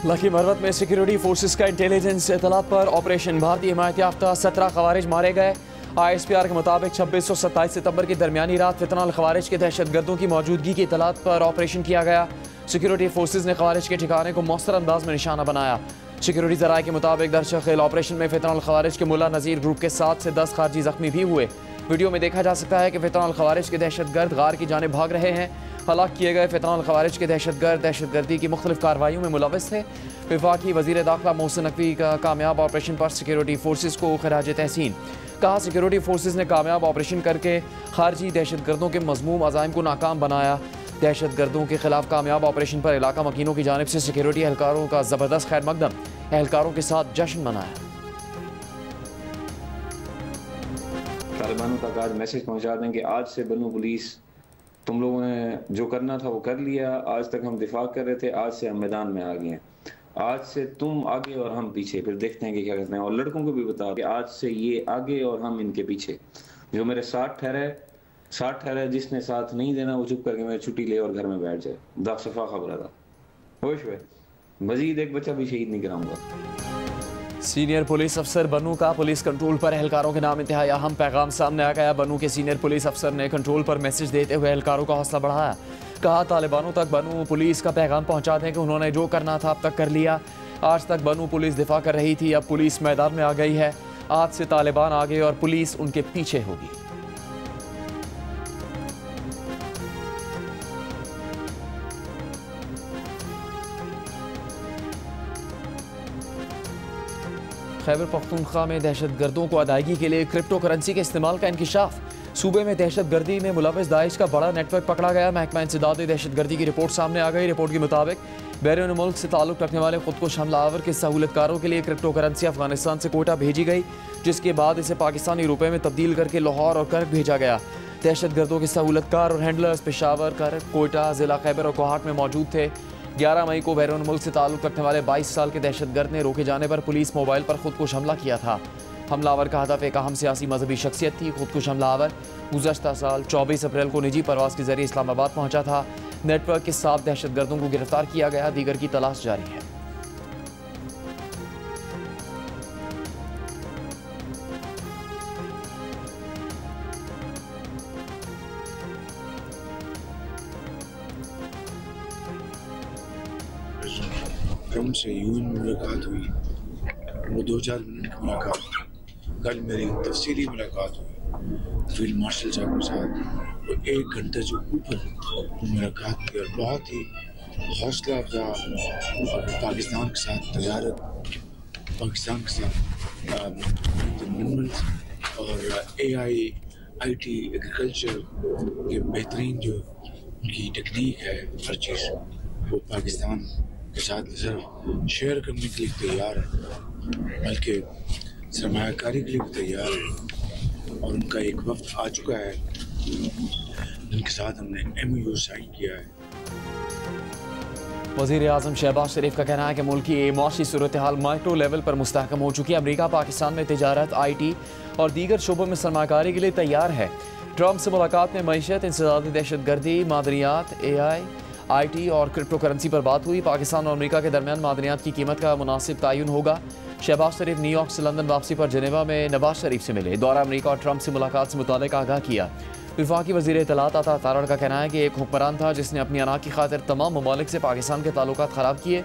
Lucky Marwat में security forces का intelligence इतलात पर ऑपरेशन। भारतीय हिमायत याफ्ता 17 खवारिज मारे गए। ISPR के मुताबिक 26 और 27 सितंबर की दरमियानी रात फितनाल खवारिज के दहशत गर्दों की मौजूदगी की इतलात पर ऑपरेशन किया गया। सिक्योरिटी फोर्सेस ने खवारिज के ठिकाने को मौसर अंदाज में निशाना बनाया। सिक्योरिटी जराये के मुताबिक दरशखेल ऑपरेशन में फितनाल खवारिज के मुल्ला नज़ीर ग्रुप के 7 से 10 खारजी जख्मी भी हुए। वीडियो में देखा जा सकता है कि फितनाल खवारिज के दहशत गर्द गार की जानिब भाग रहे हैं। हलाक किए गए फितनाल खवारिज के दहशतगर्दी की मुख्तलिफ कार्रवाइयों में मुलव्वस थे। वफाकी वज़ीर दाखिला मोहसिन नकवी का कामयाब ऑपरेशन पर सिक्योरिटी फोर्सेस को खराज तहसीन। कहा, सिक्योरिटी फोर्सेस ने कामयाब ऑपरेशन करके खारजी दहशतगर्दों के मज़मूम अज़ाइम को नाकाम बनाया। दहशतगर्दों के खिलाफ कामयाब ऑपरेशन पर इलाका मकीनों की जानिब से सिक्योरिटी एहलकारों का ज़बरदस्त खैर मकदम। एहलकारों के साथ जश्न मनाया। तालिबानों तक आज मैसेज पहुंचा दें कि आज से बन्नू पुलिस, तुम लोगों ने जो करना था वो कर लिया। आज तक हम दिफा कर रहे थे, आज से हम मैदान में आ गए हैं। आज से तुम आगे और हम पीछे, फिर देखते हैं कि क्या करते हैं। और लड़कों को भी बता कि आज से ये आगे और हम इनके पीछे। जो मेरे साथ ठहरे, जिसने साथ नहीं देना वो चुप करके मेरी छुट्टी ले और घर में बैठ जाए। दाग सफा खबर था होश हुए, मजीद एक बच्चा भी शहीद नहीं कराऊंगा। सीनियर पुलिस अफसर बनू का पुलिस कंट्रोल पर एहलकारों के नाम इंतहाई अहम पैगाम सामने आ गया। बनू के सीनियर पुलिस अफसर ने कंट्रोल पर मैसेज देते हुए एहलकारों का हौसला बढ़ाया। कहा, तालिबानों तक बनू पुलिस का पैगाम पहुंचा दें कि उन्होंने जो करना था अब तक कर लिया। आज तक बनू पुलिस दिफा कर रही थी, अब पुलिस मैदान में आ गई है। आज से तालिबान आगे और पुलिस उनके पीछे होगी। खैबर पख्तूनख्वा में दहशतगर्दों को अदायगी के लिए क्रिप्टो करेंसी के इस्तेमाल का इंकिशाफ। सूबे में दहशतगर्दी में मुलव्वस दाइश का बड़ा नेटवर्क पकड़ा गया। महकमा इंसदाद दहशतगर्दी की रिपोर्ट सामने आ गई। रिपोर्ट के मुताबिक बैरून मुल्क से ताल्लुक रखने वाले खुदकुश हमलावर के सहूलतकारों के लिए क्रिप्टो करेंसी अफगानिस्तान से कोयटा भेजी गई, जिसके बाद इसे पाकिस्तानी रुपये में तब्दील करके लाहौर और करक भेजा गया। दहशतगर्दों के सहूलतकार और हैंडलर्स पेशावर, करक, कोयटा, जिला खैबर और कोहाट में मौजूद थे। 11 मई को बैरून मुल्क से ताल्लुक रखने वाले 22 साल के दहशतगर्द ने रोके जाने पर पुलिस मोबाइल पर खुदकुश हमला किया था। हमलावर का हदफ एक अहम सियासी मजहबी शख्सियत थी। खुदकुश हमलावर गुज़श्ता साल 24 अप्रैल को निजी परवास के जरिए इस्लामाबाद पहुंचा था। नेटवर्क के 7 दहशतगर्दों को गिरफ्तार किया गया, दीगर की तलाश जारी है। ट्रम्प से यूएन में मुलाकात हुई, वो 2-4 मिनट की मुलाकात। कल मेरी तफसीली मुलाकात हुई फील्ड मार्शल साहब के साथ, वो 1 घंटे से ऊपर मुलाकात की और बहुत ही हौसला अफजा पाकिस्तान के साथ तजारत, पाकिस्तान के साथ मिनरल्स और AI, IT, एग्रीकल्चर के बेहतरीन जो उनकी टेक्निक है, हर चीज़ वो पाकिस्तान के साथ सिर्फ शेयर करने के लिए तैयार है, बल्कि सरमायाकारी के लिए भी तैयार है। और उनका एक वक्त आ चुका है जिनके साथ हमने MOU साइन किया है। वज़ीर आज़म शहबाज शरीफ का कहना है कि मुल्क की माशी सूरत हाल माइक्रो लेवल पर मुस्तहकम हो चुकी है। अमरीका पाकिस्तान में तिजारत, IT और दीगर शोबों में सरमायाकारी के लिए तैयार है। ट्रम्प से मुलाकात में मईशत, इंसदादी दहशतगर्दी, मादनियात, AI, IT और क्रिप्टो करेंसी पर बात हुई। पाकिस्तान और अमेरिका के दरमियान मादनियात की कीमत का मुनासिब तयन होगा। शहबाज शरीफ न्यूयॉर्क से लंदन वापसी पर जेनेवा में नवाज शरीफ से मिले। दौरा अमेरिका और ट्रम्प से मुलाकात से मुतालिक आगाह किया। वफाकी वज़ीर इत्तलात अता तारड़ का कहना है कि एक हुक्मरान था जिसने अपनी अना की खातिर तमाम ममालिक से पाकिस्तान के ताल्लुकात ख़राब किए।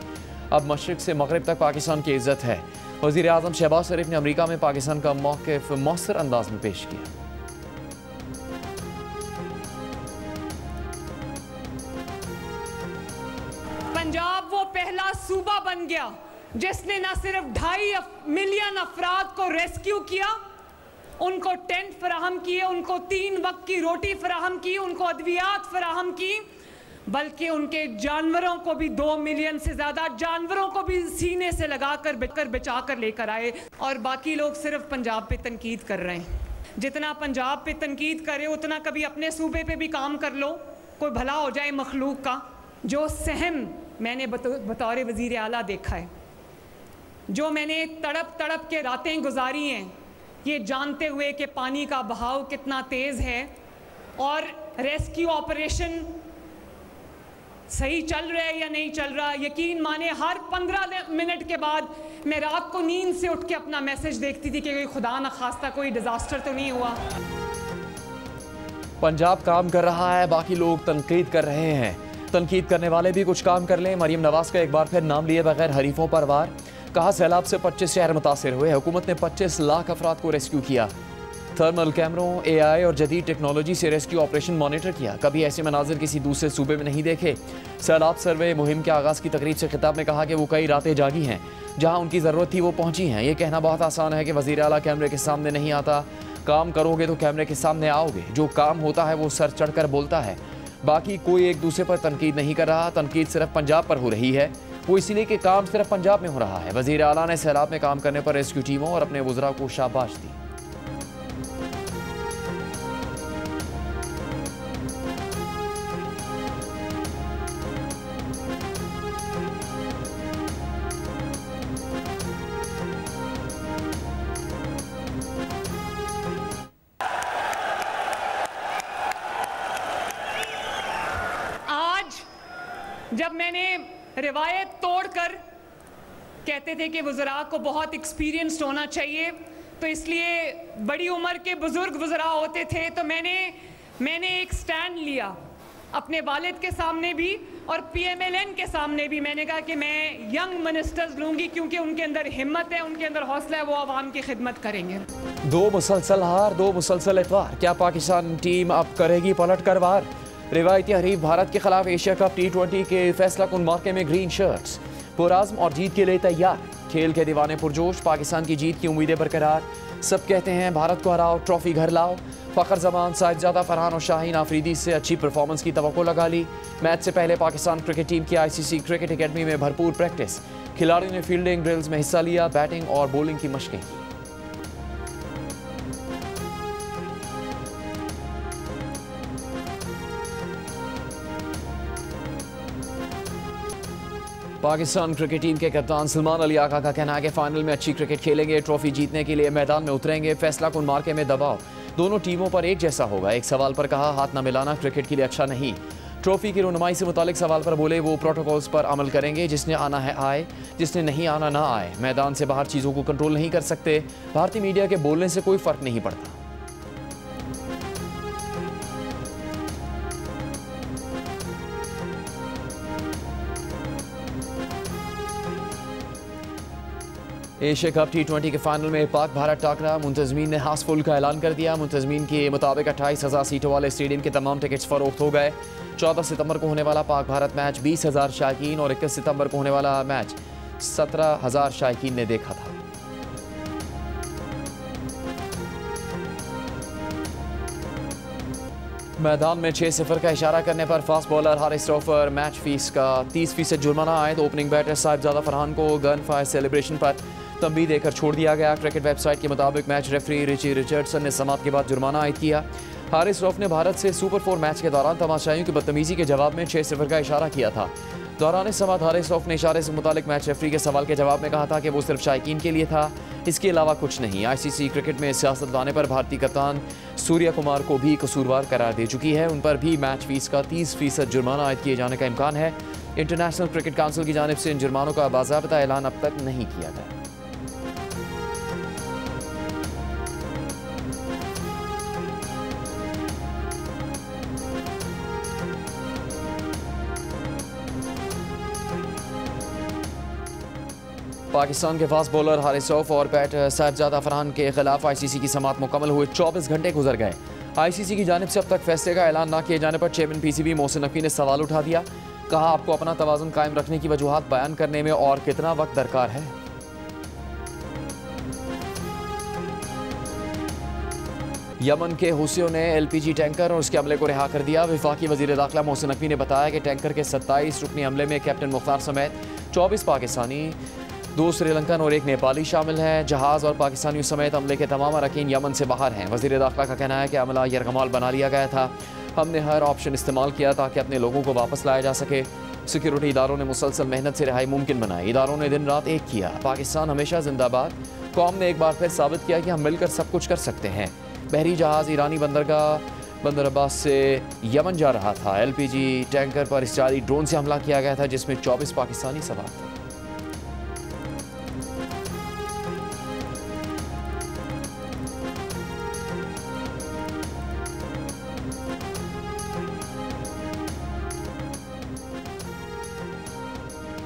अब मशरिक़ से मगरिब तक पाकिस्तान की इज़्ज़त है। वज़ीर आज़म शहबाज शरीफ ने अमेरिका में पाकिस्तान का मौक़िफ़ मौसर अंदाज में पेश किया। पंजाब वो पहला सूबा बन गया जिसने न सिर्फ 2.5 मिलियन अफराद को रेस्क्यू किया, उनको टेंट फराहम किए, उनको 3 वक्त की रोटी फराहम की, उनको अद्वियात फराहम की, बल्कि उनके जानवरों को भी 2 मिलियन से ज़्यादा जानवरों को भी सीने से लगाकर बचा कर लेकर आए। और बाकी लोग सिर्फ पंजाब पे तनकीद कर रहे हैं। जितना पंजाब पे तनकीद करे उतना कभी अपने सूबे पे भी काम कर लो, कोई भला हो जाए मखलूक का। जो सहम मैंने बतौर वज़ीर आला देखा है, जो मैंने तड़प तड़प के रातें गुजारी हैं, ये जानते हुए कि पानी का बहाव कितना तेज़ है और रेस्क्यू ऑपरेशन सही चल रहा है या नहीं चल रहा। यकीन माने हर 15 मिनट के बाद मैं रात को नींद से उठ के अपना मैसेज देखती थी कि कोई खुदा न खास्ता कोई डिजास्टर तो नहीं हुआ। पंजाब काम कर रहा है, बाकी लोग तनकीद कर रहे हैं। तनकीद करने वाले भी कुछ काम कर लें। मरीम नवाज का एक बार फिर नाम लिए बगैर हरीफों पर वार। कहा सैलाब से 25 शहर मुतासिर हुए, हुकूमत ने 25 लाख अफराद को रेस्क्यू किया। थर्मल कैमरों, AI और जदीद टेक्नोलॉजी से रेस्क्यू ऑपरेशन मॉनिटर किया। कभी ऐसे मनाजिर किसी दूसरे सूबे में नहीं देखे। सैलाब सर्वे मुहिम के आगाज़ की तकरीब से खिताब में कहा कि वो कई रातें जागी हैं, जहाँ उनकी ज़रूरत थी वो पहुँची हैं। ये कहना बहुत आसान है कि वज़ीर आला कैमरे के सामने नहीं आता। काम करोगे तो कैमरे के सामने आओगे। जो काम होता है वो सर चढ़कर बोलता है। बाकी कोई एक दूसरे पर तनकीद नहीं कर रहा। तनकीद सिर्फ पंजाब पर हो रही है, वो इसलिए कि काम सिर्फ पंजाब में हो रहा है। वज़ीर आला ने सैलाब में काम करने पर रेस्क्यू टीमों और अपने वज़रा को शाबाश दी। जब मैंने रिवायत तोड़कर कहते थे कि वज़रा को बहुत एक्सपीरियंस्ड होना चाहिए, तो इसलिए बड़ी उम्र के बुज़ुर्ग वज़रा होते थे, तो मैंने एक स्टैंड लिया अपने वालिद के सामने भी और PMLN के सामने भी। मैंने कहा कि मैं यंग मिनिस्टर्स लूँगी क्योंकि उनके अंदर हिम्मत है, उनके अंदर हौसला है, वो आवाम की खिदमत करेंगे। 2 मुसलसल हार, 2 मुसलसल इतवार। क्या पाकिस्तान टीम अब करेगी पलट कर वार? रिवायती हरीफ भारत के खिलाफ एशिया कप T20 के फैसला कुन मार्के में ग्रीन शर्ट्स पुराज़्म और जीत के लिए तैयार। खेल के दीवाने पुरजोश, पाकिस्तान की जीत की उम्मीदें बरकरार। सब कहते हैं भारत को हराओ, ट्रॉफी घर लाओ। फ़खर जमान, साहिबजादा, फरहान और शाहीन आफरीदी से अच्छी परफॉर्मेंस की तवक्को लगा ली। मैच से पहले पाकिस्तान क्रिकेट टीम की ICC क्रिकेट अकेडमी में भरपूर प्रैक्टिस। खिलाड़ियों ने फील्डिंग ड्रिल्स में हिस्सा लिया, बैटिंग और बॉलिंग की मशकें की। पाकिस्तान क्रिकेट टीम के कप्तान सलमान अली आका का कहना है कि फाइनल में अच्छी क्रिकेट खेलेंगे, ट्रॉफी जीतने के लिए मैदान में उतरेंगे। फैसला कुन मार्के में दबाव दोनों टीमों पर एक जैसा होगा। एक सवाल पर कहा हाथ न मिलाना क्रिकेट के लिए अच्छा नहीं। ट्रॉफी की रुनमाई से मुतालिक सवाल पर बोले वो प्रोटोकॉल्स पर अमल करेंगे, जिसने आना है आए, जिसने नहीं आना ना आए। मैदान से बाहर चीज़ों को कंट्रोल नहीं कर सकते। भारतीय मीडिया के बोलने से कोई फ़र्क नहीं पड़ता। एशिया कप T20 के फाइनल में पाक भारत टाकरा। मुंतजमीन ने हाउसफुल का ऐलान कर दिया। मुंतजमीन के मुताबिक 28,000 सीटों वाले स्टेडियम के तमाम टिकट्स फरोख्त हो गए। 14 सितंबर को होने वाला पाक भारत मैच 20,000 शायकीन और 21 सितंबर को होने वाला मैच 17,000 शायकीन ने देखा था। मैदान में 6-0 का इशारा करने पर फास्ट बॉलर हारिस रऊफ पर मैच फीस का 30% जुर्माना आयद। ओपनिंग बैटर साहिबजादा फरहान को गन फायर सेलिब्रेशन पर तंबीह देकर छोड़ दिया गया। क्रिकेट वेबसाइट के मुताबिक मैच रेफरी रिची रिचर्डसन ने समाप्त के बाद जुर्माना आयद किया। हारिस रऊफ ने भारत से सुपर 4 मैच के दौरान तमाशाइयों की बदतमीजी के जवाब में 6-0 का इशारा किया था। दौरान समात हारिस रऊफ ने इशारे से मुतालिक मैच रेफरी के सवाल के जवाब में कहा था कि वो सिर्फ शायकीन के लिए था, इसके अलावा कुछ नहीं। ICC क्रिकेट में सियासत लाने पर भारतीय कप्तान सूर्या कुमार को भी कसूरवार करार दे चुकी है। उन पर भी मैच फीस का 30% जुर्माना आयद किए जाने का इम्कान है। इंटरनेशनल क्रिकेट काउंसिल की जानिब से इन जुर्मानों का बाज़ाब्ता ऐलान अब तक नहीं किया गया। पाकिस्तान के फास्ट बॉलर हारिस रऊफ और बैटर साहिबजादा फरहान के खिलाफ ICC की समाअत मुकम्मल हुए 24 घंटे गुजर गए। ICC की जानिब से अब तक फैसले का ऐलान न किए जाने पर चेयरमैन PCB मोहसिन नकवी ने सवाल उठा दिया। कहा आपको अपना तवाज़ुन कायम रखने की वजूहात बयान करने में और कितना वक्त दरकार है। यमन के हुसियों ने LPG टैंकर और उसके अमले को रिहा कर दिया। वफाकी वज़ीर दाखिला मोहसिन नकवी ने बताया कि टैंकर के 27 रुकनी अमले में कैप्टन मुख्तार समेत 24 पाकिस्तानी, 2 श्रीलंकन और 1 नेपाली शामिल हैं। जहाज़ और पाकिस्तानियों समेत अमले के तमाम अरकान यमन से बाहर हैं। वज़ीर दाखिला का कहना है कि अमला यरगमाल बना लिया गया था। हमने हर ऑप्शन इस्तेमाल किया ताकि अपने लोगों को वापस लाया जा सके। सिक्योरिटी इदारों ने मुसलसल मेहनत से रिहाई मुमकिन बनाई। इदारों ने दिन रात एक किया। पाकिस्तान हमेशा जिंदाबाद। कौम ने एक बार फिर साबित किया कि हम मिलकर सब कुछ कर सकते हैं। बहरी जहाज़ ईरानी बंदरगाह बंदर अब्बास से यमन जा रहा था। LPG टैंकर पर इसराइली ड्रोन से हमला किया गया था जिसमें 24 पाकिस्तानी सवार थे।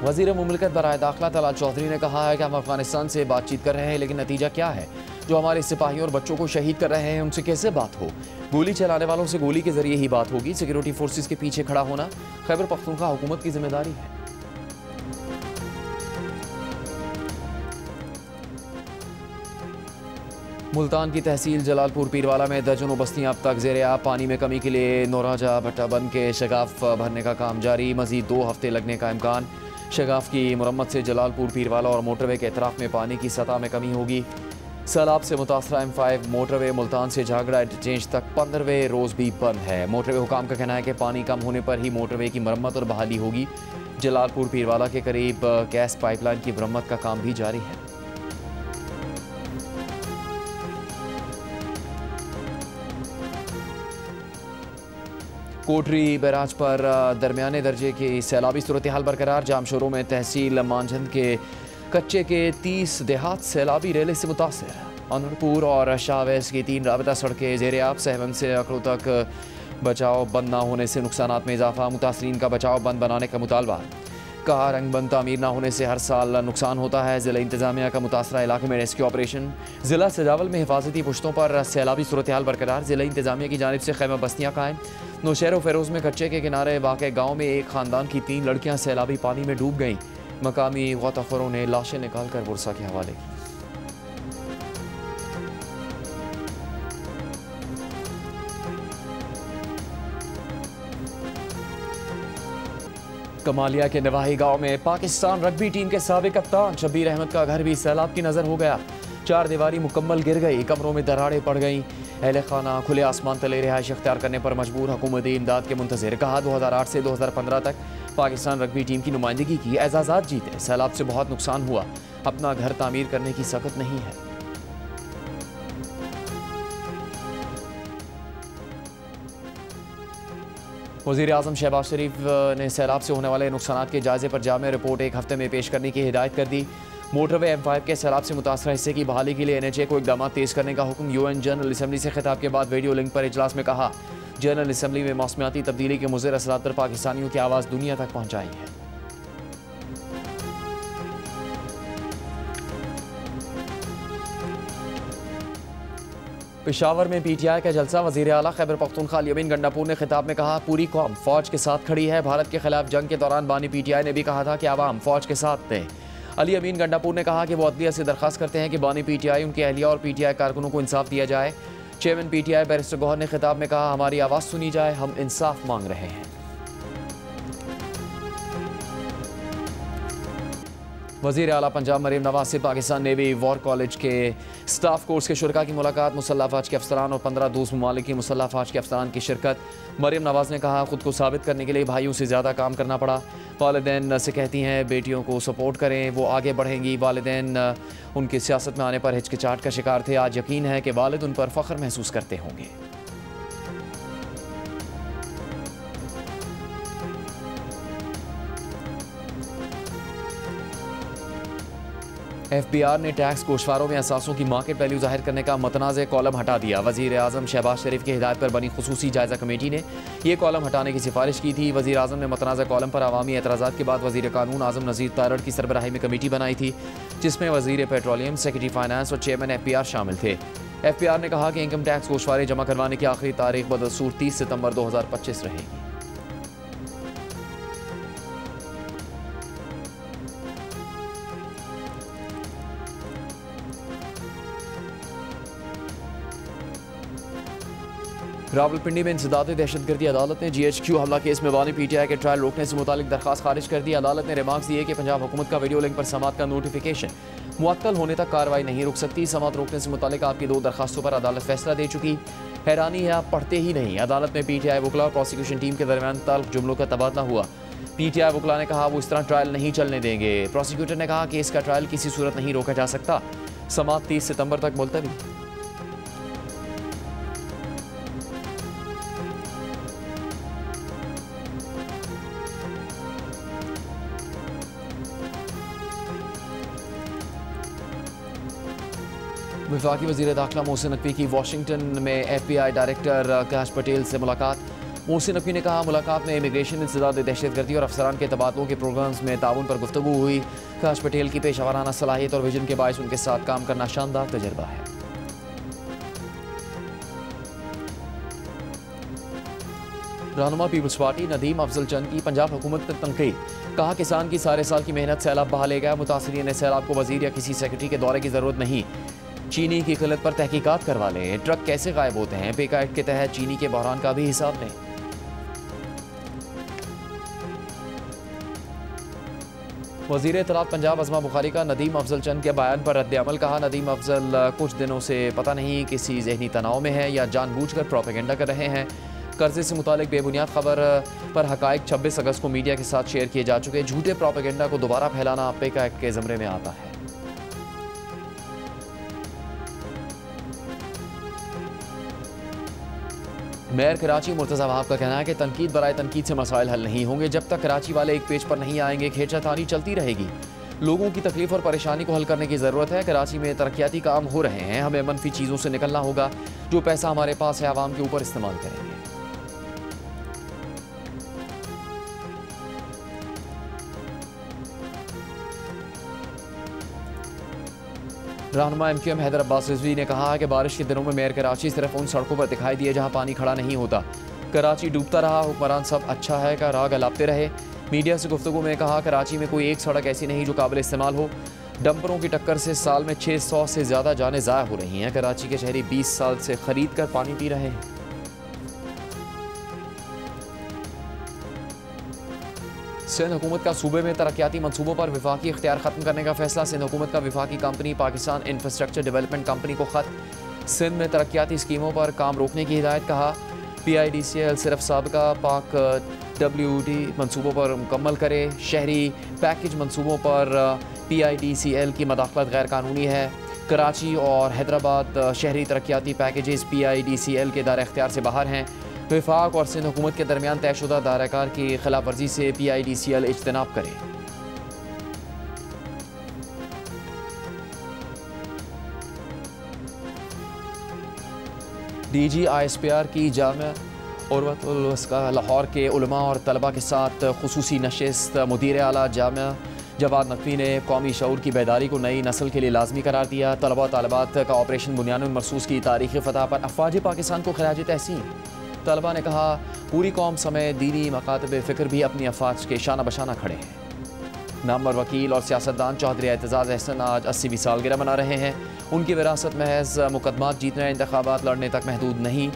वज़ीर मुमलिकत बराए दाखिला तलाल चौधरी ने कहा है कि हम अफगानिस्तान से बातचीत कर रहे हैं, लेकिन नतीजा क्या है? जो हमारे सिपाहियों और बच्चों को शहीद कर रहे हैं उनसे कैसे बात हो? गोली चलाने वालों से गोली के जरिए ही बात होगी। सिक्योरिटी फोर्सेस के पीछे खड़ा होना खैबर पख्तूनख्वा हुकूमत की जिम्मेदारी है। मुल्तान की तहसील जलालपुर पीरवाला में दर्जनों बस्तियां अब तक ज़ेरे आब। पानी में कमी के लिए नौराजा भट्टा बंद के शगाफ भरने का काम जारी। मजीद 2 हफ्ते लगने का इम्कान। शगाफ की मुरम्मत से जलालपुर पीरवाला और मोटरवे के अतराफ में पानी की सतह में कमी होगी। सैलाब से मुतासरा M5 मोटरवे मुल्तान से झागड़ा इंटरचेंज तक 15वें रोज़ भी बंद है। मोटरवे हुकाम का कहना है कि पानी कम होने पर ही मोटरवे की मरम्मत और बहाली होगी। जलालपुर पीरवाला के करीब गैस पाइपलाइन की मरम्मत का काम भी जारी है। कोटरी बैराज पर दरमियाने दर्जे की सैलाबी सूरत हाल बरकरार। जामशोरों में तहसील मांझंद के कच्चे के 30 देहात सैलाबी रेले से मुतासर। अनूरपुर और शाहवैस की 3 राबता सड़कें ज़ेरे आब। सहबंद से अकड़ों तक बचाव बंद ना होने से नुकसानात में इजाफा। मुतासरीन का बचाव बंद बनाने का मुतालबा। कहा रंग बंद तामीर ना होने से हर साल नुकसान होता है। ज़िला इंतजामिया का मुतासरा इलाके में रेस्क्यू ऑपरेशन। ज़िला सजावल में हिफाजती पुश्तों पर सैलाबी सूरत हाल बरकरार। ज़िला इंतजामिया की जानिब से खैमा बस्तियाँ कायम। नौशहर फेरोज़ में कच्चे के किनारे वाक़े गाँव में एक ख़ानदान की 3 लड़कियाँ सैलाबी पानी में डूब गईं। मकामी गौताखोरों ने लाशें निकाल कर बुरसा के हवाले की। कमालिया के नवाही गांव में पाकिस्तान रग्बी टीम के साबिक कप्तान शब्बीर अहमद का घर भी सैलाब की नजर हो गया। 4 दीवारी मुकम्मल गिर गई। कमरों में दरारें पड़ गईं। अहले खाना खुले आसमान तले रिहाइश अख्तियार करने पर मजबूर। हुकूमती इमदाद के मुंतज़िर। कहा 2008 से 2015 तक पाकिस्तान रग्बी टीम की नुमाइंदगी की, एजाज़ात जीते। सैलाब से बहुत नुकसान हुआ। अपना घर तामीर करने की सकत नहीं है। वज़ीर आज़म शहबाज शरीफ ने सैलाब से होने वाले नुकसानात के जायजे पर जामे रिपोर्ट 1 हफ्ते में पेश करने की हिदायत कर दी। मोटरवे M5 के सैलाब से मुतासरा हिस्से की बहाली के लिए NHA को इकदाम तेज़ करने का हुक्म। UN जनरल असम्बली से खिताब के बाद वीडियो लिंक पर इजलास में कहा, जनरल असम्बली में मौसमियाती तब्दीली के मुज़र असरात पर पाकिस्तानियों की आवाज़ दुनिया तक पहुँचाई है। पेशावर में PTI का जलसा। वज़ीर आला खैबर पख्तूनख्वा अली अमीन गंडापुर ने खिताब में कहा, पूरी कौम फ़ौज के साथ खड़ी है। भारत के खिलाफ जंग के दौरान बानी PTI ने भी कहा था कि आवाम फ़ौज के साथ थे। अली अमीन गंडापुर ने कहा कि वो अदलिया से दरख्वास्त करते हैं कि बानी PTI, उनकी अहलिया और PTI कारकुनों को इंसाफ दिया जाए। चेयरमैन PTI बैरिस्टर गौहर ने खिताब में कहा, हमारी आवाज़ सुनी जाए, हम इंसाफ मांग रहे हैं। वज़ीर आला पंजाब मरीम नवाज से पाकिस्तान नेवी वॉर कॉलेज के स्टाफ कोर्स के शुरका की मुलाकात। मुसल्लह फ़ौज के अफसरान और 15 दूसरे ममालिक की मुसल्लह फ़ौज के अफसरान की शिरकत। मरीम नवाज ने कहा, ख़ुद को साबित करने के लिए भाइयों से ज़्यादा काम करना पड़ा। वालिदैन से कहती हैं बेटियों को सपोर्ट करें, वो आगे बढ़ेंगी। वालिदैन उनकी सियासत में आने पर हिचकिचाहट का शिकार थे। आज यकीन है कि वालिद उन पर फ़ख्र महसूस करते होंगे। FBI ने टैक्स गोशवारों में असासों की मार्केट वैल्यू जाहिर करने का मतनाज़ कॉलम हटा दिया। वज़ीर आज़म शहबाज शरीफ की हिदायत पर बनी खुसूसी जायज़ा कमेटी ने यह कॉलम हटाने की सिफारिश की थी। वज़ीर आज़म ने मतनाज़ कॉलम पर अवामी एतराज़ात के बाद वज़ीर कानून आज़म नज़ीर तारड़ की सरबराही में कमेटी बनाई थी, जिसमें वज़ीर पेट्रोलियम, सेक्रेटरी फाइनेंस और चेयरमैन FPR शामिल थे। FPR ने कहा कि इनकम टैक्स गोशवारे जमा करवाने की आखिरी तारीख बदस्तूर 30 सितंबर 2025 रहेगी। रावलपिंडी में इंसदाद दहशतगर्दी अदालत ने GHQ हमला केस में बानी PTI के ट्रायल रोकने से मुतालिक दरखास्त खारिज कर दी। अदालत ने रिमार्क्स दिए कि पंजाब हुकूमत का वीडियो लिंक पर समात का नोटिफिकेशन मुअत्तल होने तक कार्रवाई नहीं रुक सकती। समात रोकने से मुतालिक आपकी 2 दरखास्तों पर अदालत फैसला दे चुकी। हैरानी है, आप पढ़ते ही नहीं। अदालत में PTI वकला और प्रोसिक्यूशन टीम के दरमियान ताल्लुक जुमलों का तबादला हुआ। PTI वकला ने कहा वो इस तरह ट्रायल नहीं चलने देंगे। प्रोसिक्यूटर ने कहा कि इसका ट्रायल किसी सूरत नहीं रोका जा सकता। समात 30 सितंबर तक मुलतवी। वफाकी वज़ीर दाखिला मोहसिन नकवी की वाशिंगटन में FBI डायरेक्टर कैश पटेल से मुलाकात। मोहसिन नकवी ने कहा, मुलाकात में इमिग्रेशन, इंसदाद दहशतगर्दी और अफसरान के तबादलों के प्रोग्राम्स में ताउन पर गुफ्तगू हुई। कैश पटेल की पेशावराना सलाहियत और विजन के बायस उनके साथ काम करना शानदार तजर्बा है। रहनुमा पीपल्स पार्टी नदीम अफजल चंद की पंजाब हुकूमत पर तनकीद। कहा, किसान की सारे साल की मेहनत सैलाब बहा ले गया। मुतासरीन ने सैलाब को वजीर या किसी सेक्रेटरी के दौरे की जरूरत नहीं, चीनी की किल्लत पर तहकीकात करवा लें। ट्रक कैसे गायब होते हैं, पेका एक्ट के तहत चीनी के बहरान का भी हिसाब लें। वजीर इत्तलात पंजाब अज़मा बुखारी का नदीम अफजल चंद के बयान पर रद्द-ए-अमल। कहा, नदीम अफजल कुछ दिनों से पता नहीं किसी जहनी तनाव में है या जानबूझकर प्रोपेगेंडा कर रहे हैं। कर्जे से मुतालिक बेबुनियाद खबर पर हकायक 26 अगस्त को मीडिया के साथ शेयर किए जा चुके झूठे प्रोपेगेंडा को दोबारा फैलाना पेका एक्ट के ज़मरे में आता है। मेयर कराची मुर्तज़ा वहाब का कहना है कि तनकीद बराए तनकीद से मसाइल हल नहीं होंगे। जब तक कराची वाले एक पेज पर नहीं आएंगे, खींचातानी चलती रहेगी। लोगों की तकलीफ और परेशानी को हल करने की ज़रूरत है। कराची में तरक्याती काम हो रहे हैं, हमें मनफी चीज़ों से निकलना होगा। जो पैसा हमारे पास है, आवाम के ऊपर इस्तेमाल करेंगे। रहनुमा MQM हैदर अब्बास रिजवी ने कहा कि बारिश के दिनों में मेयर कराची सिर्फ उन सड़कों पर दिखाई दिए जहां पानी खड़ा नहीं होता। कराची डूबता रहा, हुक्मरान सब अच्छा है का राग अलापते रहे। मीडिया से गुफ्तगू में कहा, कराची में कोई एक सड़क ऐसी नहीं जो काबिल इस्तेमाल हो। डंपरों की टक्कर से साल में 600 से ज़्यादा जानें ज़ाया हो रही हैं। कराची के शहरी 20 साल से खरीद कर पानी पी रहे हैं। सिंध हुकूमत का सूबे में तरक्याती मनसूबों पर विफाकी इख्तियार खत्म करने का फैसला। सिंध हुकूमत का विफाकी company Pakistan infrastructure development company को खत। सिंध में तरक्याती स्कीमों पर काम रोकने की हिदायत। कहा, PIDCL सिर्फ साबिका पाक WD मनसूबों पर मुकम्मल करे। शहरी पैकेज मनसूबों पर PIDCL की मदाखलत गैर कानूनी है। कराची और हैदराबाद शहरी तरक्याती पैकेजेस PIDCL के दायरे इख्तियार से बाहर हैं। वफाक और सिंध हुकूमत के दरमियान तयशुदा दायराकार की खिलाफ वर्जी से PIDCL इज्तनाब करे। DG ISPR की जामिया उर्वतुल वस्का लाहौर के उलमा और तलबा के साथ खुसूसी नशिस्त। मुदीर आला जामिया जवाद नकवी ने कौमी शऊर की बेदारी को नई नस्ल के लिए लाजमी करार दिया। तलबा तालिबात का ऑपरेशन बुनियानुल मरसूस की तारीख़ी फ़तह पर अफ़वाज पाकिस्तान को खिराज तहसीन। तलबा ने कहा, पूरी कौम समेत दीनी मकातब फ़िक्र भी अपनी अफ़वाज के शाना बशाना खड़े हैं। नामवर वकील और सियासतदान चौधरी एतजाज़ अहसन आज 80वीं सालगिरह मना रहे हैं। उनकी विरासत महज मुकदमात जीतने, इंतखाबात लड़ने तक महदूद नहीं।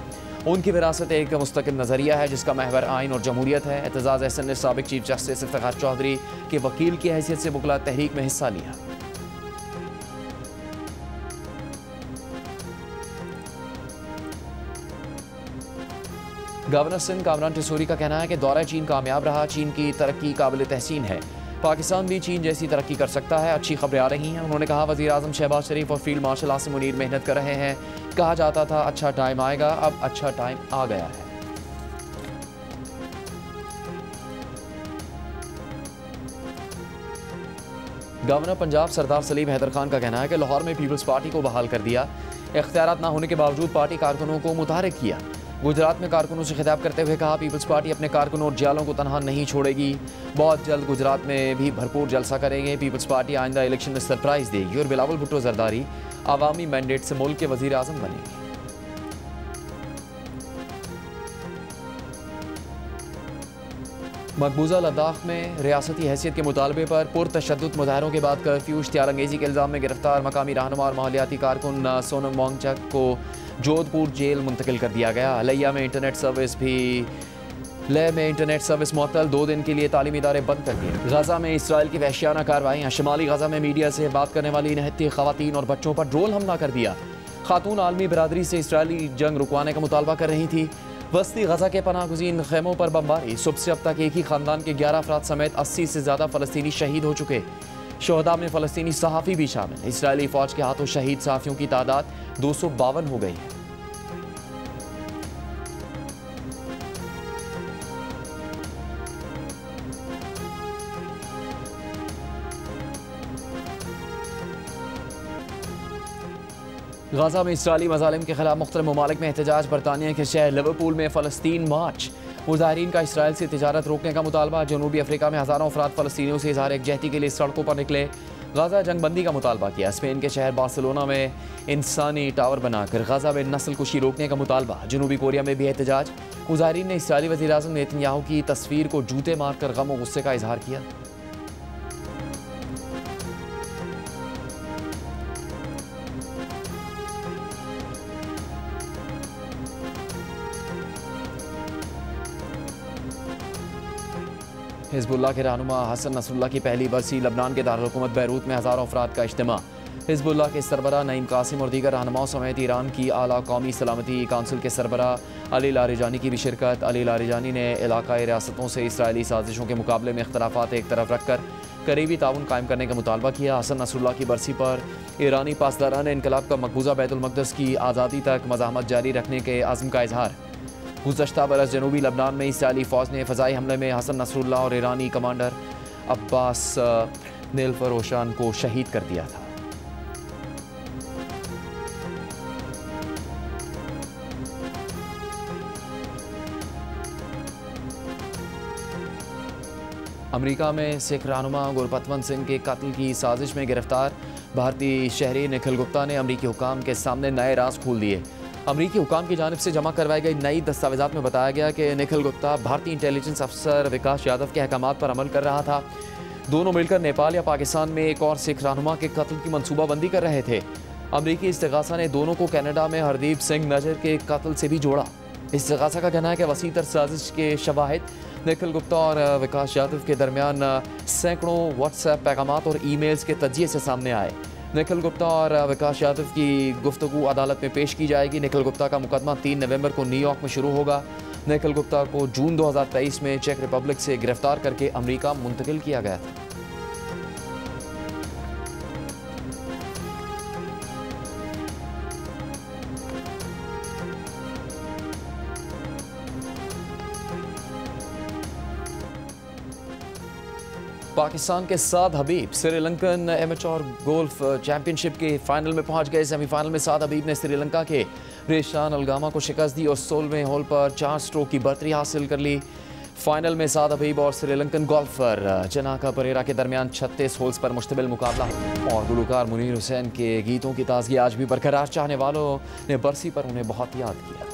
उनकी विरासत एक मुस्तकिल नज़रिया है जिसका महवर आइन और जमहूरियत है। एतजाज़ अहसन ने साबिक चीफ जस्टिस इफ्तिखार चौधरी के वकील की हैसियत से मुगला तहरीक में हिस्सा लिया। गवर्नर सिंध कामरान टिसोरी का कहना है कि दौरा चीन कामयाब रहा। चीन की तरक्की काबिल तहसीन है। पाकिस्तान भी चीन जैसी तरक्की कर सकता है। अच्छी खबरें आ रही हैं। उन्होंने कहा, वज़ीर आज़म शहबाज शरीफ और फील्ड मार्शल आसिम मुनीर मेहनत कर रहे हैं। कहा जाता था अच्छा टाइम आएगा, अब अच्छा टाइम आ गया है। गवर्नर पंजाब सरदार सलीम हैदर खान का कहना है कि लाहौर में पीपल्स पार्टी को बहाल कर दिया। इख्तियारात ना होने के बावजूद पार्टी कारकुनों को मुतहरिक किया। गुजरात में कारकुनों से खिताब करते हुए कहा, पीपल्स पार्टी अपने कारकुनों और जियालों को तनहा नहीं छोड़ेगी। बहुत जल्द गुजरात में भी भरपूर जलसा करेंगे। पीपल्स पार्टी आइंदा इलेक्शन में सरप्राइज देगी और बिलावल भुट्टो जरदारी आवामी मैंडेट से मुल्क के वजीर आज़म बनेंगे। मकबूजा लद्दाख में रियासती हैसियत के मुतालबे पर पुरतशद्दुद मुजाहरों के बाद कर्फ्यू इश्तियार अंगेज़ी के इल्ज़ाम में गिरफ्तार मकामी रहनुमा और माहौलियाती कारकुन सोनम वांगचक को जोधपुर जेल मुंतकिल कर दिया गया। लैया में इंटरनेट सर्विस मुअत्तल, 2 दिन के लिए तालीमी इदारे बंद कर दिए। गजा में इसराइल की वहशियाना कार्रवाइयाँ। शुमाली गजा में मीडिया से बात करने वाली निहत्ती ख़वातीन और बच्चों पर ड्रोन हमला कर दिया। खातून आलमी बरादरी से इसराइली जंग रुकवाने का मुतालबा कर रही थी। वस्ती गजा के पनाहगुज़ीन खेमों पर बमबारी। सुबह से अब तक एक ही खानदान के 11 अफराद समेत 80 से ज़्यादा फ़लस्तीनी शहीद हो चुके। शोहदा में फ़लस्तीनी सहाफ़ी भी शामिल। इसराइली फ़ौज के हाथों शहीद सहाफ़ियों की तादाद 252 हो गई है। गाजा में इसराइली मज़ालिम के खिलाफ मुख्तलिफ ममालिक में एहतजाज। बरतानिया के शहर लिवरपूल में फ़लस्तीन मार्च। मुजाहिरीन का इसराइल से तिजारत रोकने का मुतालबा। जनूबी अफ्रीका में हज़ारों अफराद फ़लस्तीनियों से इज़हार एकजहती के लिए सड़कों पर निकले। गाजा जंगबंदी का मुतालबा किया। स्पेन के शहर बार्सिलोना में इंसानी टावर बनाकर गाजा में नस्ल कुशी रोकने का मुतालबा। जनूबी कोरिया में भी एहतजाज। मुजाहिरीन ने इसराइली वज़ीर-ए-आज़म नेतन्याहू की तस्वीर को जूते मारकर गम और गुस्से का इजहार किया। हिज़्बुल्लाह के रहनुमा हसन नसरुल्लाह की पहली बरसी। लबनान के दारुल हुकूमत बैरूत में हज़ारों अफराद का इज्तिमा। हिज़्बुल्लाह के सरबराह नईम कासिम और दीगर रहनुमाओं समेत ईरान की आला कौमी सलामती काउंसिल के सरबराह अली लारिजानी की भी शिरकत। अली लारिजानी ने इलाकाई रियासतों से इसराइली साजिशों के मुकाबले में इख्तलाफात एक तरफ रखकर करीबी ताउन कायम करने का मुतालबा किया। हसन नसरुल्लाह की बरसी पर ईरानी पासदारान इनकलाब का मकबूजा बैतुल मक़दस की आज़ादी तक मज़ाहमत जारी रखने के आज़म का इजहार। गुज़श्ता बरस जनूबी लबनान में इसराइली फ़ौज ने फ़ज़ाई हमले में हसन नसरुल्लाह और ईरानी कमांडर अब्बास नेलफरोशान को शहीद कर दिया था। अमेरिका में सिख रहनुमा गुरपतवंत सिंह के कत्ल की साजिश में गिरफ्तार भारतीय शहरी निखिल गुप्ता ने अमरीकी हुकाम के सामने नए राज खोल दिए। अमरीकी हुकाम की जानिब से जमा करवाई गई नई दस्तावेज़ात में बताया गया कि निखिल गुप्ता भारतीय इंटेलिजेंस अफसर विकास यादव के अहकामात पर अमल कर रहा था। दोनों मिलकर नेपाल या पाकिस्तान में एक और सिख रहनुमा के कत्ल की मनसूबाबंदी कर रहे थे। अमरीकी इस्तिगासा ने दोनों को कनाडा में हरदीप सिंह नजर के कत्ल से भी जोड़ा। इस्तिगासा का कहना है कि वसीतर साजिश के शवाहिद निखिल गुप्ता और विकास यादव के दरमियान सैकड़ों व्हाट्सएप पैगामात और ईमेल्स के तजिए से सामने आए। निखिल गुप्ता और विकास यादव की गुफ्तगू अदालत में पेश की जाएगी। निखिल गुप्ता का मुकदमा 3 नवंबर को न्यूयॉर्क में शुरू होगा। निखिल गुप्ता को जून 2023 में चेक रिपब्लिक से गिरफ्तार करके अमेरिका मुंतकिल किया गया था। पाकिस्तान के साद हबीब श्रीलंकन एमेच्योर गोल्फ चैंपियनशिप के फाइनल में पहुंच गए। सेमीफाइनल में साद हबीब ने श्रीलंका के रेशान अलगामा को शिकस्त दी और 16वें होल पर 4 स्ट्रोक की बर्तरी हासिल कर ली। फाइनल में साद हबीब और श्रीलंकन गोल्फर जनाका परेरा के दरमियान 36 होल्स पर मुश्तमिल मुकाबला। और गुलकार मुनीर हुसैन के गीतों की ताजगी आज भी बरकरार। चाहने वालों ने बरसी पर उन्हें बहुत याद किया।